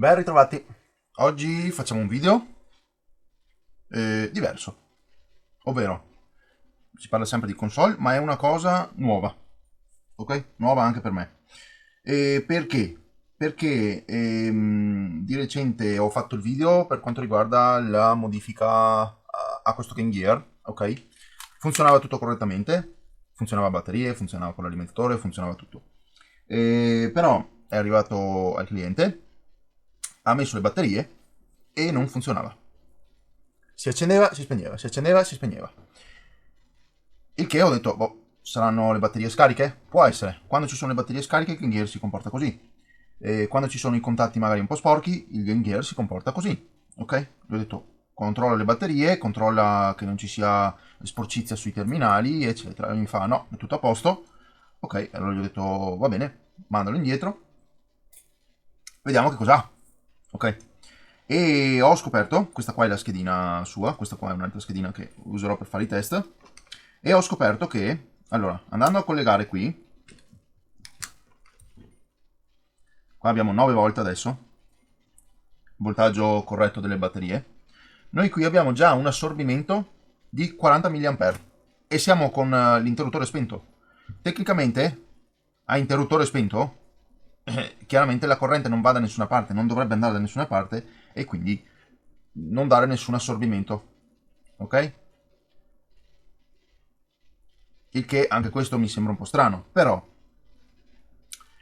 Ben ritrovati. Oggi facciamo un video diverso, ovvero si parla sempre di console, ma è una cosa nuova, ok? Nuova anche per me. Perché? Perché di recente ho fatto il video per quanto riguarda la modifica a questo Game Gear, ok? Funzionava tutto correttamente, funzionava a batterie, funzionava con l'alimentatore, funzionava tutto. Però è arrivato al cliente, ha messo le batterie e non funzionava. Si accendeva, si spegneva, si accendeva, si spegneva. Il che ho detto, boh, saranno le batterie scariche? Può essere. Quando ci sono le batterie scariche il Game Gear si comporta così. E quando ci sono i contatti magari un po' sporchi, il Game Gear si comporta così. Ok? Gli ho detto, controlla le batterie, controlla che non ci sia sporcizia sui terminali, eccetera. E mi fa, no, è tutto a posto. Ok, allora gli ho detto, va bene, mandalo indietro. Vediamo che cos'ha. Ok? E ho scoperto, questa qua è la schedina sua, questa qua è un'altra schedina che userò per fare i test, e ho scoperto che, allora, andando a collegare qui, qua abbiamo 9 volt adesso, voltaggio corretto delle batterie, noi qui abbiamo già un assorbimento di 40 mA e siamo con l'interruttore spento. Tecnicamente, a interruttore spento, chiaramente la corrente non va da nessuna parte, non dovrebbe andare da nessuna parte e quindi non dare nessun assorbimento, ok? Il che anche questo mi sembra un po' strano, però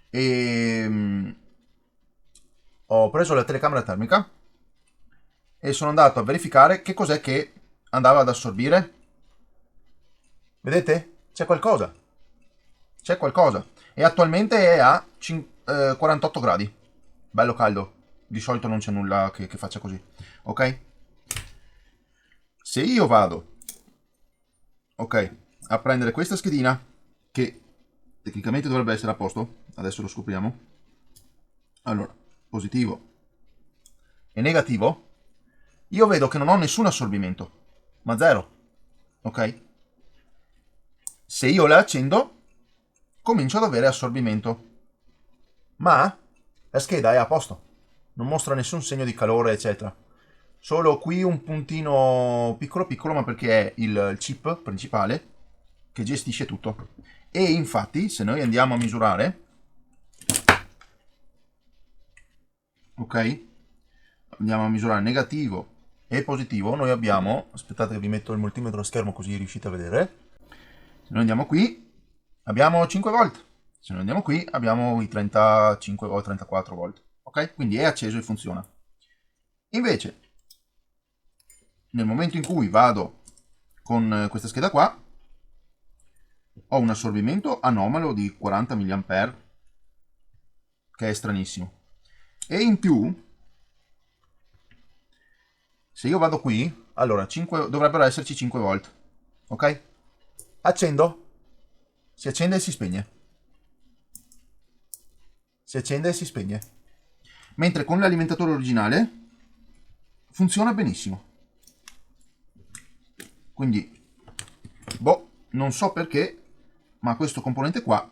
ehm, ho preso la telecamera termica e sono andato a verificare che cos'è che andava ad assorbire. Vedete? C'è qualcosa, c'è qualcosa. E attualmente è a 48 gradi, bello caldo. Di solito non c'è nulla che faccia così, ok? Se io vado, ok, a prendere questa schedina, che tecnicamente dovrebbe essere a posto, adesso lo scopriamo. Allora, positivo e negativo, io vedo che non ho nessun assorbimento, ma zero, ok? Se io la accendo, comincio ad avere assorbimento, ma la scheda è a posto, non mostra nessun segno di calore, eccetera. Solo qui un puntino piccolo piccolo, ma perché è il chip principale che gestisce tutto. E infatti, se noi andiamo a misurare, ok? Andiamo a misurare negativo e positivo, noi abbiamo, aspettate che vi metto il multimetro a schermo così riuscite a vedere, se noi andiamo qui abbiamo 5 volt, se noi andiamo qui abbiamo i 35 o 34 volt, ok? Quindi è acceso e funziona. Invece nel momento in cui vado con questa scheda qua ho un assorbimento anomalo di 40 mA, che è stranissimo, e in più se io vado qui, allora 5, dovrebbero esserci 5 volt, ok? Accendo, si accende e si spegne, si accende e si spegne, mentre con l'alimentatore originale funziona benissimo. Quindi, boh, non so perché, ma questo componente qua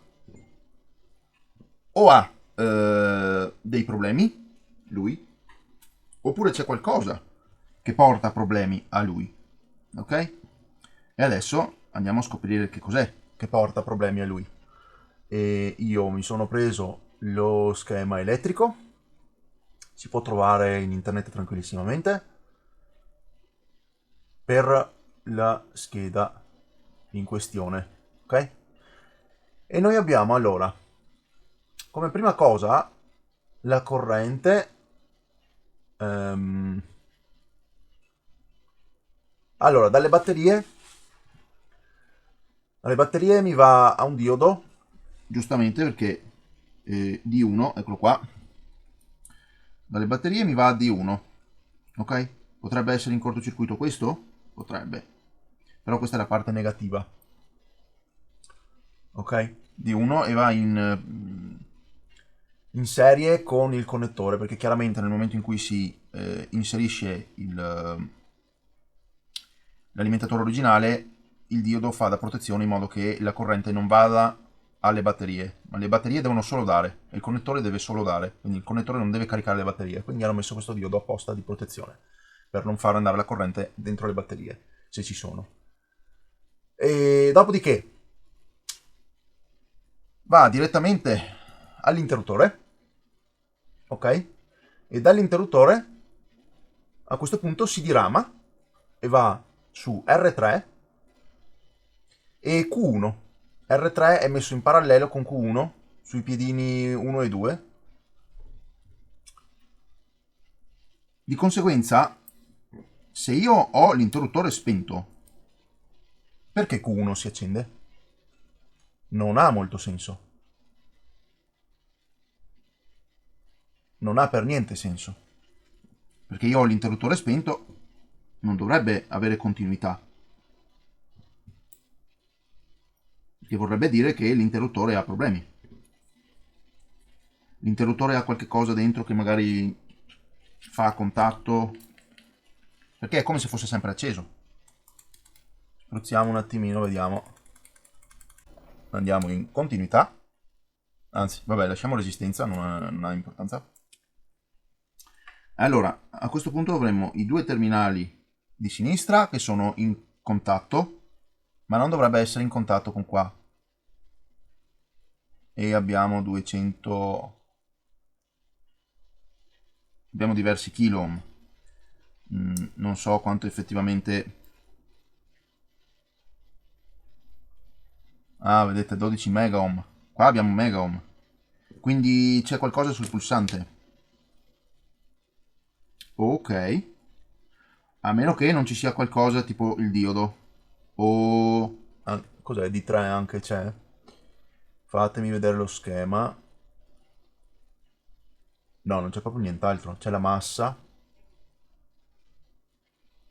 o ha dei problemi, lui, oppure c'è qualcosa che porta problemi a lui, ok? E adesso andiamo a scoprire che cos'è che porta problemi a lui. E io mi sono preso lo schema elettrico, si può trovare in internet tranquillissimamente, per la scheda in questione, ok? E noi abbiamo allora come prima cosa la corrente. ehm, allora dalle batterie mi va a un diodo, giustamente perché D1, eccolo qua, dalle batterie mi va a D1, ok? Potrebbe essere in cortocircuito questo? Potrebbe, però questa è la parte negativa, ok? D1 e va in serie con il connettore, perché chiaramente nel momento in cui si inserisce l'alimentatore originale, il diodo fa da protezione in modo che la corrente non vada alle batterie, ma le batterie devono solo dare, e il connettore deve solo dare, quindi il connettore non deve caricare le batterie, quindi hanno messo questo diodo apposta di protezione, per non far andare la corrente dentro le batterie, se ci sono. E dopodiché va direttamente all'interruttore, ok? E dall'interruttore a questo punto si dirama e va su R3 e Q1. R3 è messo in parallelo con Q1 sui piedini 1 e 2. Di conseguenza, se io ho l'interruttore spento, perché Q1 si accende? Non ha molto senso. Non ha per niente senso. Perché io ho l'interruttore spento, non dovrebbe avere continuità. Che vorrebbe dire che l'interruttore ha problemi. L'interruttore ha qualche cosa dentro che magari fa contatto, perché è come se fosse sempre acceso. Spruzziamo un attimino, vediamo. Andiamo in continuità. Anzi, vabbè, lasciamo resistenza, non ha importanza. Allora, a questo punto avremo i due terminali di sinistra che sono in contatto, ma non dovrebbe essere in contatto con qua. E abbiamo 200... abbiamo diversi kilo ohm. Non so quanto effettivamente... Ah, vedete, 12 mega ohm. Qua abbiamo mega ohm. Quindi c'è qualcosa sul pulsante. Ok. A meno che non ci sia qualcosa tipo il diodo. O... Ah, cos'è? D3 anche c'è? Fatemi vedere lo schema. No, non c'è proprio nient'altro. C'è la massa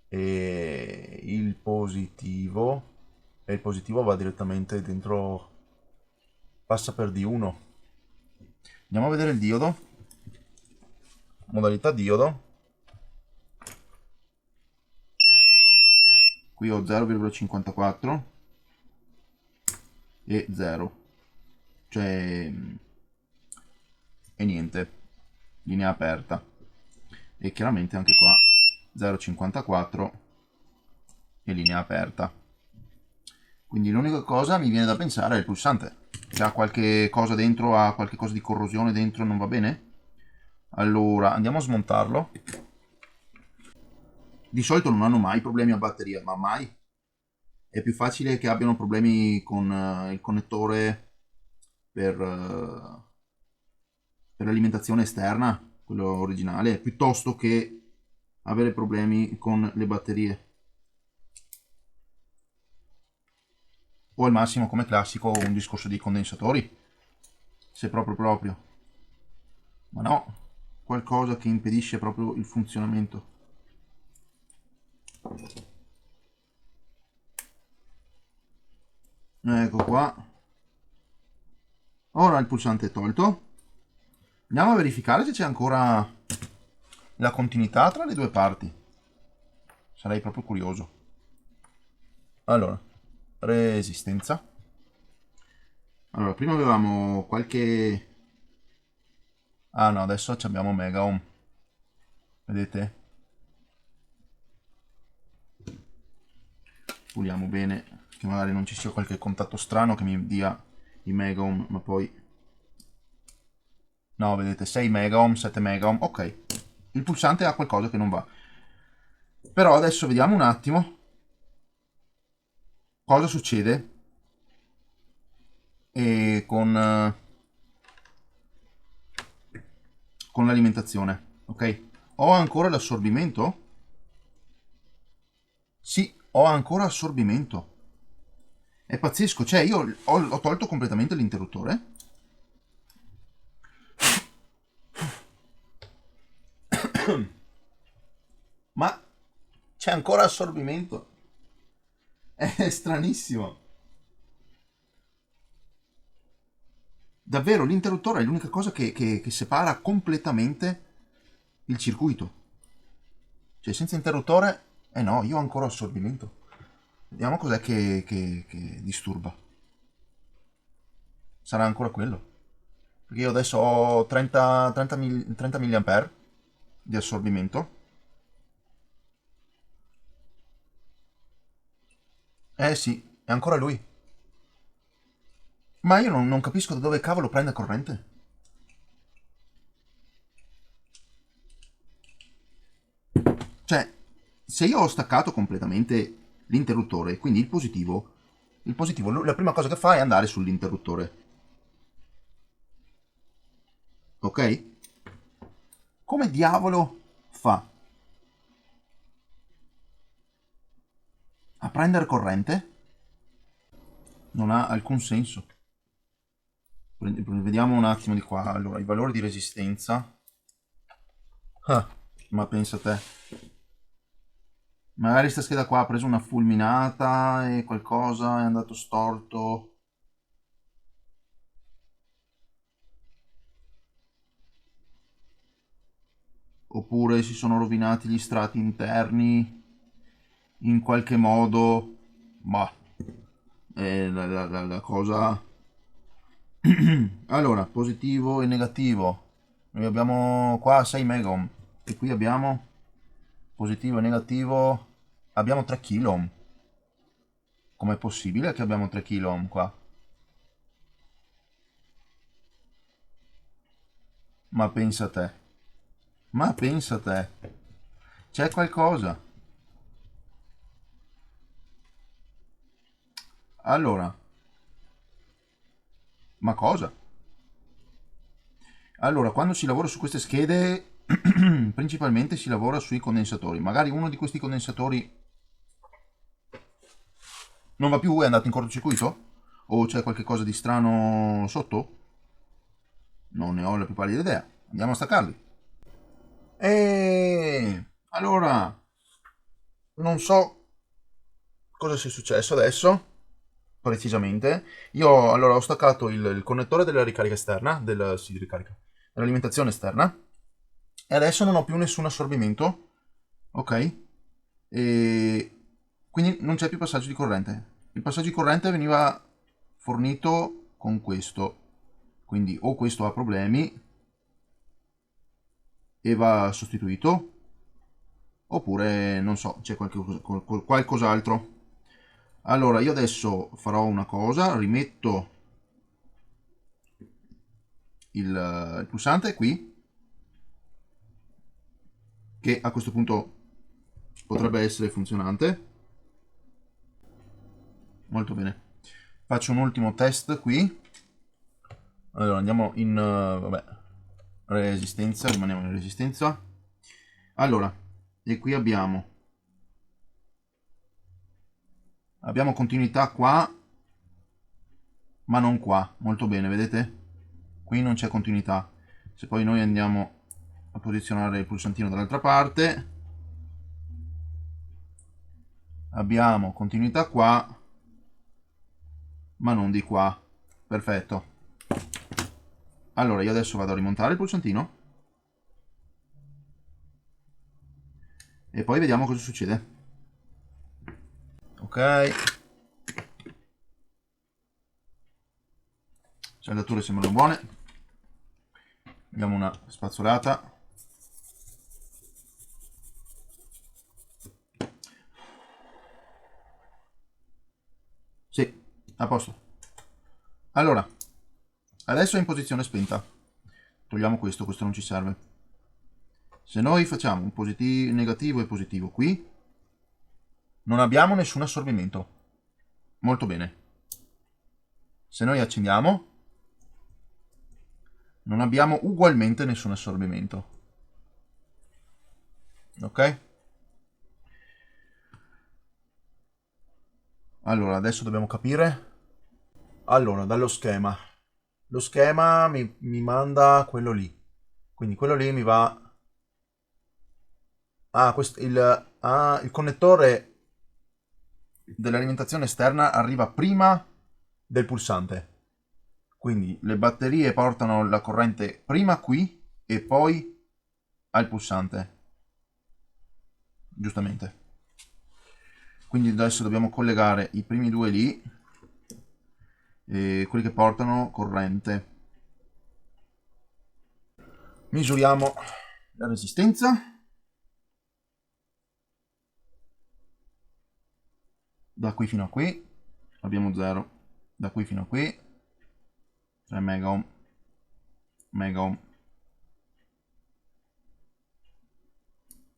e il positivo. E il positivo va direttamente dentro... Passa per D1. Andiamo a vedere il diodo. Modalità diodo. Qui ho 0,54 e 0. Cioè... e niente. Linea aperta. E chiaramente anche qua 0,54 e linea aperta. Quindi l'unica cosa mi viene da pensare è il pulsante. Se ha qualche cosa dentro, ha qualche cosa di corrosione dentro, non va bene? Allora, andiamo a smontarlo. Di solito non hanno mai problemi a batteria, ma mai. È più facile che abbiano problemi con il connettore per l'alimentazione esterna, quello originale, piuttosto che avere problemi con le batterie. O al massimo come classico un discorso di condensatori, se proprio. Ma no, qualcosa che impedisce proprio il funzionamento. Ecco qua. Ora il pulsante è tolto. Andiamo a verificare se c'è ancora la continuità tra le due parti. Sarei proprio curioso. Allora, resistenza. Allora, prima avevamo qualche... Ah no, adesso abbiamo mega ohm. Vedete? Puliamo bene, che magari non ci sia qualche contatto strano che mi dia i mega ohm, ma poi... No, vedete, 6 mega ohm, 7 mega ohm, ok. Il pulsante ha qualcosa che non va. Però adesso vediamo un attimo cosa succede con l'alimentazione, ok? Ho ancora l'assorbimento? Sì, ho ancora assorbimento. È pazzesco, cioè io ho tolto completamente l'interruttore. Ma c'è ancora assorbimento. È stranissimo. Davvero, l'interruttore è l'unica cosa che separa completamente il circuito. Cioè, senza interruttore... Eh no, io ho ancora assorbimento. Vediamo cos'è che disturba. sarà ancora quello. Perché io adesso ho 30 mA di assorbimento. Eh sì, è ancora lui. Ma io non capisco da dove cavolo prende corrente. Cioè, se io ho staccato completamente l'interruttore, quindi il positivo, la prima cosa che fa è andare sull'interruttore. Ok? Come diavolo fa a prendere corrente? Non ha alcun senso. Vediamo un attimo di qua. Allora, i valori di resistenza. Ah, ma pensa te. Magari sta scheda qua ha preso una fulminata e qualcosa è andato storto. Oppure si sono rovinati gli strati interni in qualche modo. Ma la cosa. Allora, positivo e negativo. Noi abbiamo qua 6 megohm e qui abbiamo positivo e negativo. Abbiamo 3 kilo. Com'è possibile che abbiamo 3 kilo qua? Ma pensa te. Ma pensa te. C'è qualcosa. Allora, ma cosa? Allora, quando si lavora su queste schede, principalmente si lavora sui condensatori. Magari uno di questi condensatori non va più, è andato in cortocircuito? O c'è qualche cosa di strano sotto? Non ne ho la più pallida idea. Andiamo a staccarli. E allora, non so cosa sia successo adesso, precisamente. Io allora ho staccato il connettore della ricarica esterna, sì, di ricarica, dell'alimentazione esterna, e adesso non ho più nessun assorbimento, ok? E quindi non c'è più passaggio di corrente. Il passaggio di corrente veniva fornito con questo, quindi o questo ha problemi e va sostituito, oppure non so, c'è qualcos'altro. Allora, io adesso farò una cosa, rimetto il pulsante qui, che a questo punto potrebbe essere funzionante. Molto bene. Faccio un ultimo test qui. Allora, andiamo in vabbè, resistenza, rimaniamo in resistenza. Allora, e qui abbiamo continuità qua, ma non qua. Molto bene, vedete? Qui non c'è continuità. Se poi noi andiamo a posizionare il pulsantino dall'altra parte, abbiamo continuità qua, ma non di qua. Perfetto. Allora, io adesso vado a rimontare il pulsantino e poi vediamo cosa succede. Ok, saldature sembrano buone. Diamo una spazzolata. Sì, a posto. Allora, adesso è in posizione spenta. Togliamo questo non ci serve. Se noi facciamo un positivo, negativo e positivo qui, non abbiamo nessun assorbimento. Molto bene. Se noi accendiamo, non abbiamo ugualmente nessun assorbimento. Ok? Allora, adesso dobbiamo capire. Allora, dallo schema. Lo schema mi manda quello lì. Quindi quello lì mi va. Ah, il connettore dell'alimentazione esterna arriva prima del pulsante. Quindi le batterie portano la corrente prima qui e poi al pulsante. Giustamente. Quindi adesso dobbiamo collegare i primi due lì quelli che portano corrente. Misuriamo la resistenza. Da qui fino a qui abbiamo 0. Da qui fino a qui 3 mega ohm. Mega ohm.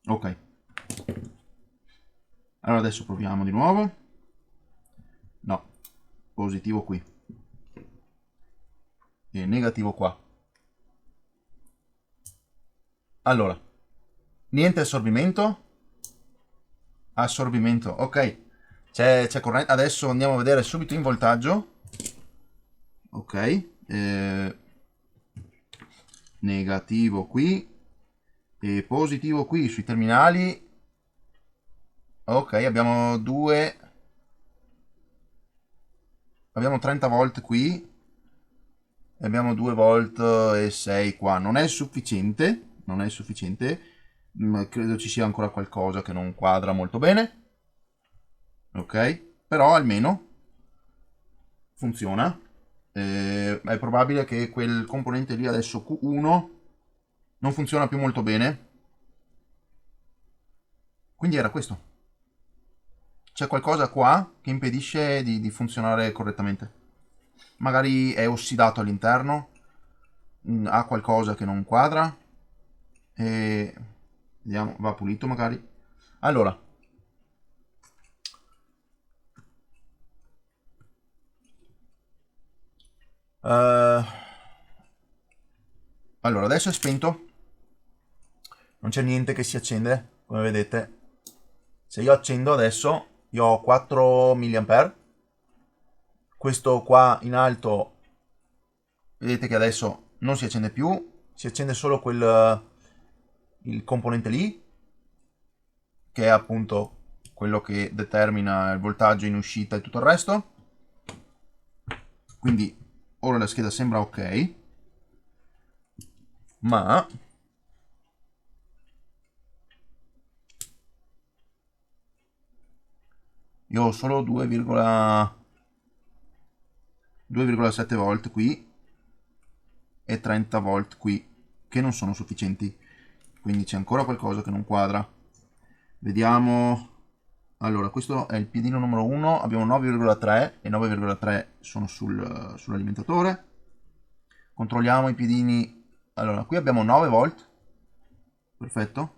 Ok. Allora adesso proviamo di nuovo. No. Positivo qui. E negativo qua. Allora. Niente assorbimento. Assorbimento. Ok. C'è corrente. Adesso andiamo a vedere subito in voltaggio. Ok. Negativo qui. E positivo qui sui terminali. Ok, abbiamo 30 volt qui e abbiamo 2 volt e 6 qua. Non è sufficiente, non è sufficiente, credo ci sia ancora qualcosa che non quadra molto bene. Ok, però almeno funziona. È probabile che quel componente lì adesso Q1 non funziona più molto bene. Quindi era questo. C'è qualcosa qua che impedisce di funzionare correttamente. Magari è ossidato all'interno, ha qualcosa che non quadra e vediamo, va pulito magari. Allora, eh, allora adesso è spento, non c'è niente che si accende, come vedete. Se io accendo adesso, io ho 4 mA, questo qua in alto, vedete che adesso non si accende più, si accende solo il componente lì, che è appunto quello che determina il voltaggio in uscita e tutto il resto. Quindi ora la scheda sembra ok, ma io ho solo 2,7 volt qui e 30 volt qui, che non sono sufficienti, quindi c'è ancora qualcosa che non quadra. Vediamo. Allora, questo è il piedino numero 1, abbiamo 9,3 e 9,3 sono sull'alimentatore. Controlliamo i piedini. Allora, qui abbiamo 9 volt, perfetto.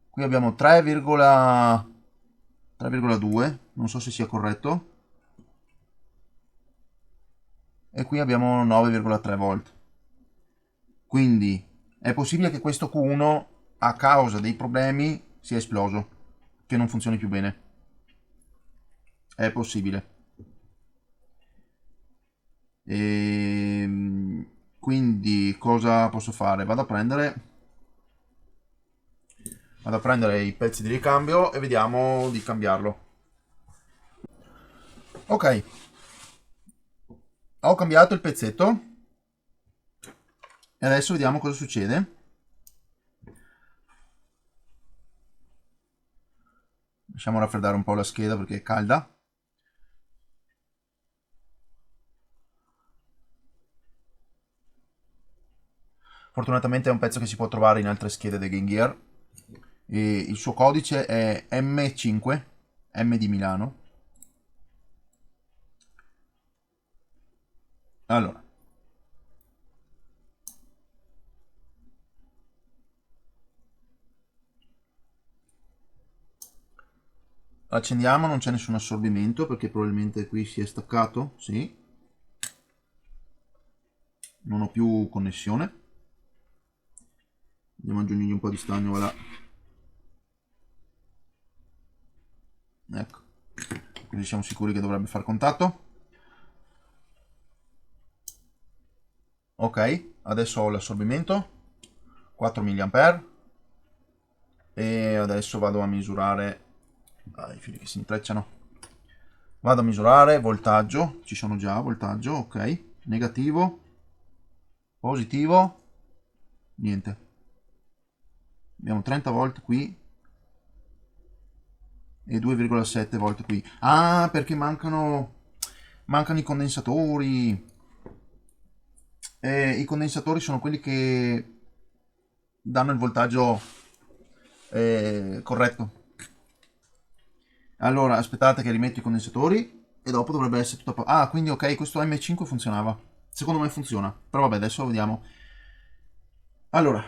Qui abbiamo 3,2, non so se sia corretto. E qui abbiamo 9,3 volt. Quindi è possibile che questo Q1 a causa dei problemi sia esploso, che non funzioni più bene. È possibile. Quindi cosa posso fare? Vado a prendere i pezzi di ricambio e vediamo di cambiarlo. Ok, ho cambiato il pezzetto e adesso vediamo cosa succede. Lasciamo raffreddare un po' la scheda perché è calda. Fortunatamente è un pezzo che si può trovare in altre schede del Game Gear. E il suo codice è M5, M di Milano. Allora, accendiamo, non c'è nessun assorbimento perché probabilmente qui si è staccato, sì. Non ho più connessione. Andiamo ad aggiungere un po' di stagno, voilà. Ecco, così siamo sicuri che dovrebbe far contatto. Ok, adesso ho l'assorbimento, 4 mA. E adesso vado a misurare, i fili che si intrecciano. Vado a misurare voltaggio, ci sono già voltaggio, ok, negativo, positivo, niente. Abbiamo 30 volt qui e 2,7 volt qui. Ah, perché mancano mancano i condensatori. I condensatori sono quelli che danno il voltaggio corretto. Allora, aspettate che rimetto i condensatori e dopo dovrebbe essere tutto a posto. Ah, quindi ok, questo M5 funzionava. Secondo me funziona. Però vabbè, adesso vediamo. Allora,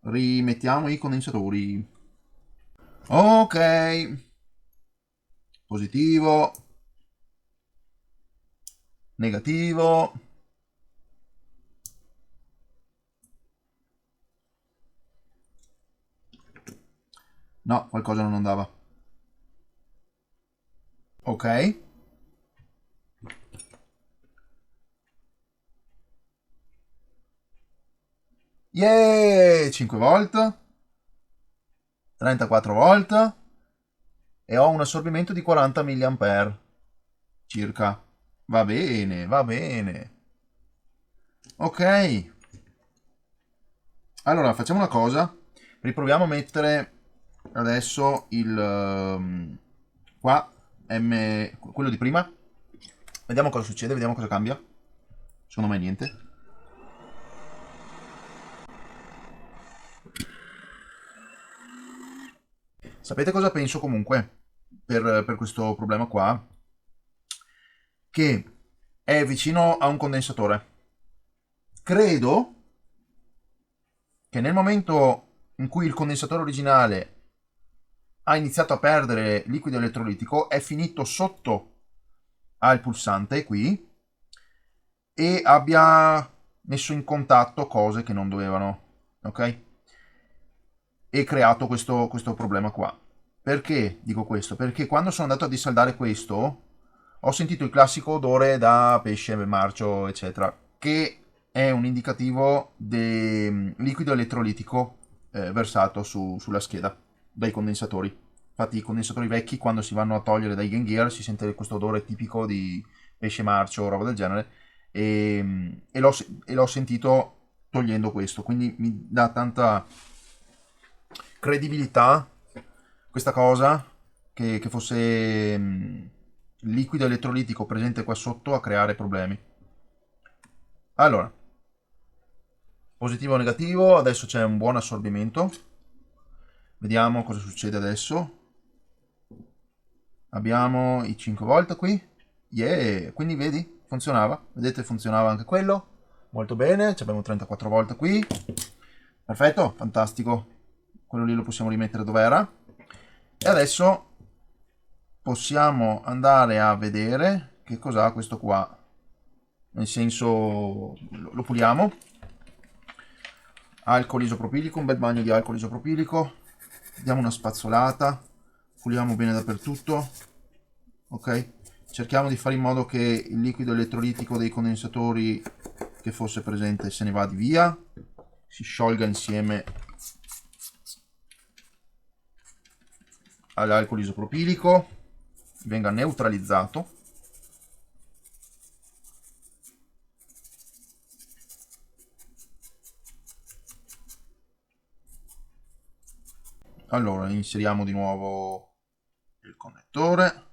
rimettiamo i condensatori. Ok. Positivo. Negativo. No, qualcosa non andava. Ok. Yeah! 5 volt. 34 volt. E ho un assorbimento di 40 mA circa. Va bene, va bene. Ok. Allora, facciamo una cosa. Riproviamo a mettere adesso il qua quello di prima. Vediamo cosa succede, vediamo cosa cambia. Secondo me niente. Sapete cosa penso comunque per questo problema qua? Che è vicino a un condensatore. Credo che nel momento in cui il condensatore originale ha iniziato a perdere liquido elettrolitico, è finito sotto al pulsante qui e abbia messo in contatto cose che non dovevano, ok? E creato questo problema qua. Perché dico questo? Perché quando sono andato a dissaldare questo ho sentito il classico odore da pesce, marcio, eccetera, che è un indicativo di liquido elettrolitico versato sulla scheda dai condensatori. Infatti i condensatori vecchi quando si vanno a togliere dai Game Gear si sente questo odore tipico di pesce marcio o roba del genere e l'ho sentito togliendo questo, quindi mi dà tanta credibilità questa cosa che fosse liquido elettrolitico presente qua sotto a creare problemi. Allora, positivo o negativo, adesso c'è un buon assorbimento. Vediamo cosa succede adesso. Abbiamo i 5 volt qui. Yeah, quindi vedi, funzionava. Vedete, funzionava anche quello. Molto bene, abbiamo 34 volt qui. Perfetto, fantastico. Quello lì lo possiamo rimettere dove era. E adesso possiamo andare a vedere che cos'ha questo qua. Nel senso, lo puliamo. Alcol isopropilico, un bel bagno di alcol isopropilico. Diamo una spazzolata. Puliamo bene dappertutto. Ok? Cerchiamo di fare in modo che il liquido elettrolitico dei condensatori che fosse presente se ne vada via. Si sciolga insieme all'alcol isopropilico, venga neutralizzato. Allora inseriamo di nuovo il connettore.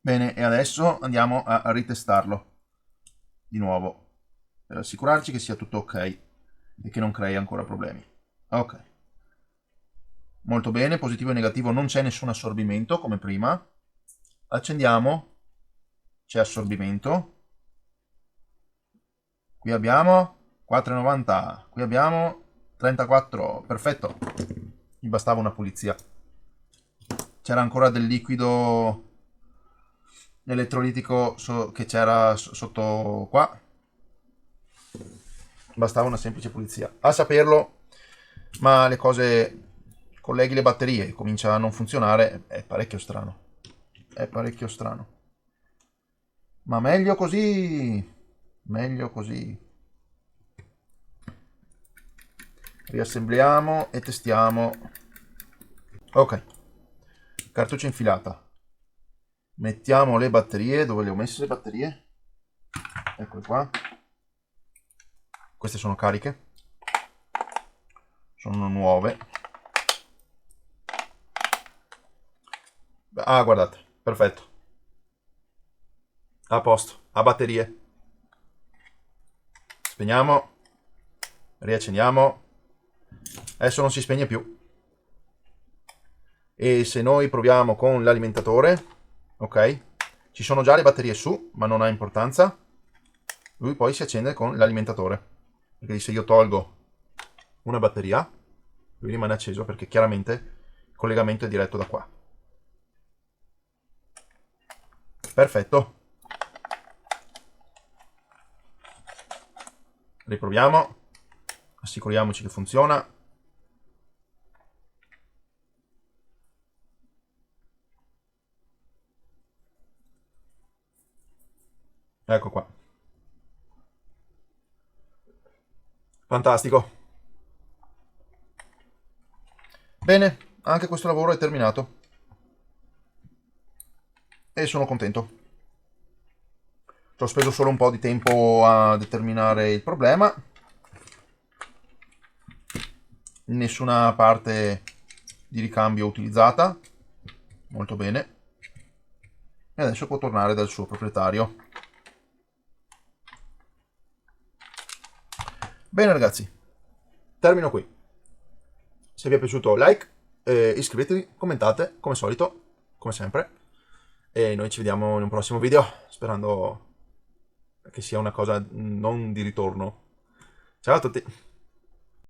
Bene, e adesso andiamo a ritestarlo di nuovo per assicurarci che sia tutto ok e che non crei ancora problemi. Ok, molto bene, positivo e negativo, non c'è nessun assorbimento come prima. Accendiamo, c'è assorbimento. Qui abbiamo 4,90, qui abbiamo 34, perfetto, mi bastava una pulizia. C'era ancora del liquido elettrolitico che c'era sotto qua, bastava una semplice pulizia. A saperlo, ma le cose, colleghi le batterie e comincia a non funzionare, è parecchio strano. È parecchio strano. Ma meglio così, meglio così. Riassembliamo e testiamo. Ok, cartuccia infilata. Mettiamo le batterie, dove le ho messe le batterie? Eccole qua. Queste sono cariche, sono nuove. Ah, guardate, perfetto. A posto, a batterie. Spegniamo, riaccendiamo. Adesso non si spegne più. E se noi proviamo con l'alimentatore, ok, ci sono già le batterie su, ma non ha importanza. Lui poi si accende con l'alimentatore. Perché se io tolgo una batteria, lui rimane acceso perché chiaramente il collegamento è diretto da qua. Perfetto. Riproviamo. Assicuriamoci che funziona. Ecco qua. Fantastico. Bene, anche questo lavoro è terminato. E sono contento. Ci ho speso solo un po' di tempo a determinare il problema. Nessuna parte di ricambio utilizzata. Molto bene. E adesso può tornare dal suo proprietario. Bene ragazzi, termino qui. Se vi è piaciuto like, iscrivetevi, commentate, come solito, come sempre. E noi ci vediamo in un prossimo video, sperando che sia una cosa non di ritorno. Ciao a tutti!